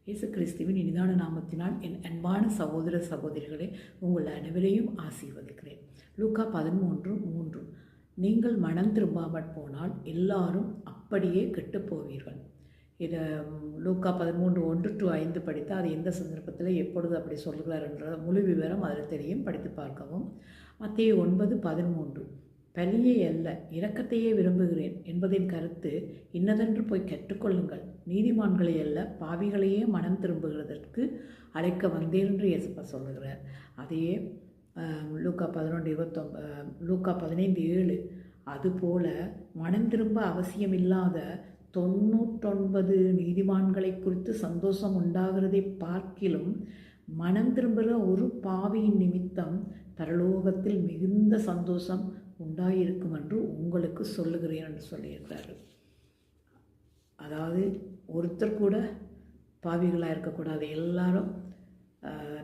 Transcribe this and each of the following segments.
இயேசு கிறிஸ்துவின் இனிதான நாமத்தினால் என் அன்பான சகோதர சகோதரிகளே உங்கள் அனைவரையும் ஆசீர்வதிக்கிறேன். லூக்கா 13:3 நீங்கள் மனம் திரும்பாமல் போனால் எல்லாரும் அப்படியே கெட்டுப் போவீர்கள். இதை லூக்கா 13:1-5 படித்தால் அது எந்த சந்தர்ப்பத்தில் எப்பொழுது அப்படி சொல்கிறார் என்ற முழு விவரம் அதில் தெரியும், படித்து பார்க்கவும். மத்தேயு 9:13 பலியை அல்ல இரக்கத்தையே விரும்புகிறேன் என்பதின் கருத்து இன்னதென்று போய் கற்றுக்கொள்ளுங்கள். நீதிமான்களை அல்ல பாவிகளையே மனம் திரும்புகிறதற்கு அழைக்க வந்தேன் என்று இயேசுப்பா சொல்லுகிறார். அதையே லூக்கா 15:7 அதுபோல மனம் திரும்ப அவசியமில்லாத 99 நீதிமான்களை குறித்து சந்தோஷம் உண்டாகிறதை பார்க்கிலும் மனம் திரும்புகிற ஒரு பாவியின் நிமித்தம் பரலோகத்தில் மிகுந்த சந்தோஷம் உண்டாயிருக்கும் என்று உங்களுக்கு சொல்லுகிறேன் என்று சொல்லியிருக்கிறார். அதாவது ஒருத்தர் கூட பாவிகளாக இருக்கக்கூடாது, எல்லாரும்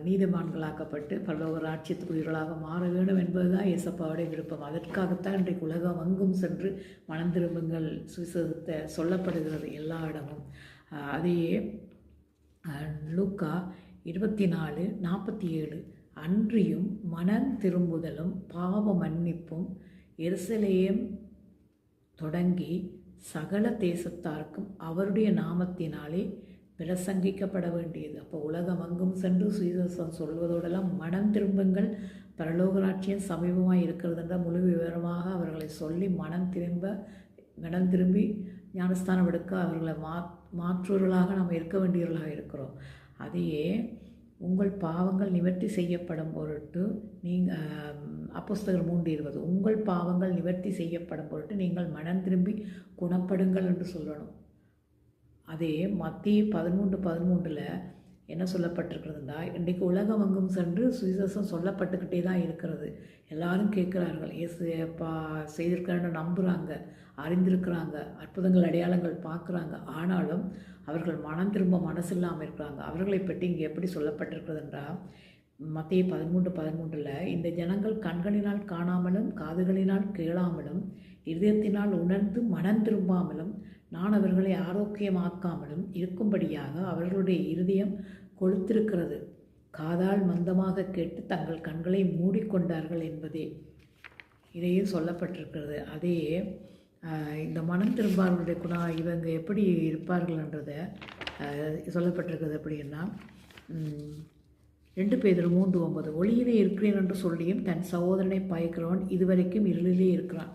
நீதிமான்களாக்கப்பட்டு பரலோக ராட்சியத்துக்குரியவர்களாக மாற வேண்டும் என்பதுதான் இயேசப்பாவுடைய விருப்பம். அதற்காகத்தான் இன்றைக்கு உலகம் எங்கும் சென்று மனம் திரும்புங்கள் சுவிசேஷத்தை சொல்லப்படுகிறது எல்லா இடமும். அதையே லூக்கா 24:47 அன்றியும் மனம் திரும்புதலும் பாவ மன்னிப்பும் எருசலேம் தொடங்கி சகல தேசத்தாருக்கும் அவருடைய நாமத்தினாலே பிரசங்கிக்கப்பட வேண்டியது. அப்போ உலகமெங்கும் சென்று சுவிசேஷம் சொல்வதோடெல்லாம் மனம் திரும்புங்கள், பரலோக ராட்சியம் சமீபமாக இருக்கிறது என்ற முழு விவரமாக அவர்களை சொல்லி மனம் திரும்பி ஞானஸ்தானம் எடுக்க அவர்களை மாற்றுவர்களாக நாம் இருக்க வேண்டியவர்களாக இருக்கிறோம். அதையே உங்கள் பாவங்கள் நிவர்த்தி செய்யப்படும் பொருட்டு நீங்கள் அப்போஸ்தலர் 3:20 உங்கள் பாவங்கள் நிவர்த்தி செய்யப்படும் பொருட்டு நீங்கள் மனம் திரும்பி குணப்படுங்கள் என்று சொல்லணும். அதே மத்தேயு 13:13 என்ன சொல்லப்பட்டிருக்கிறதுனா இன்றைக்கு உலகம் எங்கும் சென்று சுவிசேஷம் சொல்லப்பட்டுக்கிட்டே தான் இருக்கிறது. எல்லாரும் கேட்குறார்கள், இயேசுப்பா செய்திருக்காருன்னு நம்புகிறாங்க, அறிந்திருக்கிறாங்க, அற்புதங்கள் அடையாளங்கள் பார்க்குறாங்க. ஆனாலும் அவர்கள் மனம் திரும்ப மனசு இல்லாமல் இருக்கிறாங்க. அவர்களை பற்றி இங்கே எப்படி சொல்லப்பட்டிருக்கிறது என்றால் மத்தேயு 13:13 இந்த ஜனங்கள் கண்களினால் காணாமலும் காதுகளினால் கேளாமலும் இதயத்தினால் உணர்ந்து மனம் திரும்பாமலும் நான் அவர்களை ஆரோக்கியமாக்காமலும் இருக்கும்படியாக அவர்களுடைய இருதயம் கொளுத்திருக்கிறது, காதால் மந்தமாக கேட்டு தங்கள் கண்களை மூடிக்கொண்டார்கள் என்பதே இதையும் சொல்லப்பட்டிருக்கிறது. அதே இந்த மனம் திரும்பார்களுடைய இவங்க எப்படி இருப்பார்கள்ன்றதை சொல்லப்பட்டிருக்கிறது. எப்படின்னா 2 பேதுரு 3:9 ஒளியிலே இருக்கிறேன் என்று சொல்லியும் தன் சகோதரனை பயக்கிறவன் இதுவரைக்கும் இருளிலே இருக்கிறான்.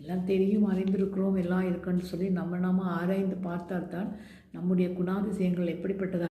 எல்லாம் தெரியும், அறிந்திருக்கிறோம், எல்லாம் இருக்குன்னு சொல்லி நம்ம ஆராய்ந்து பார்த்தால்தான் நம்முடைய குணாதிசயங்கள் எப்படிப்பட்டதாக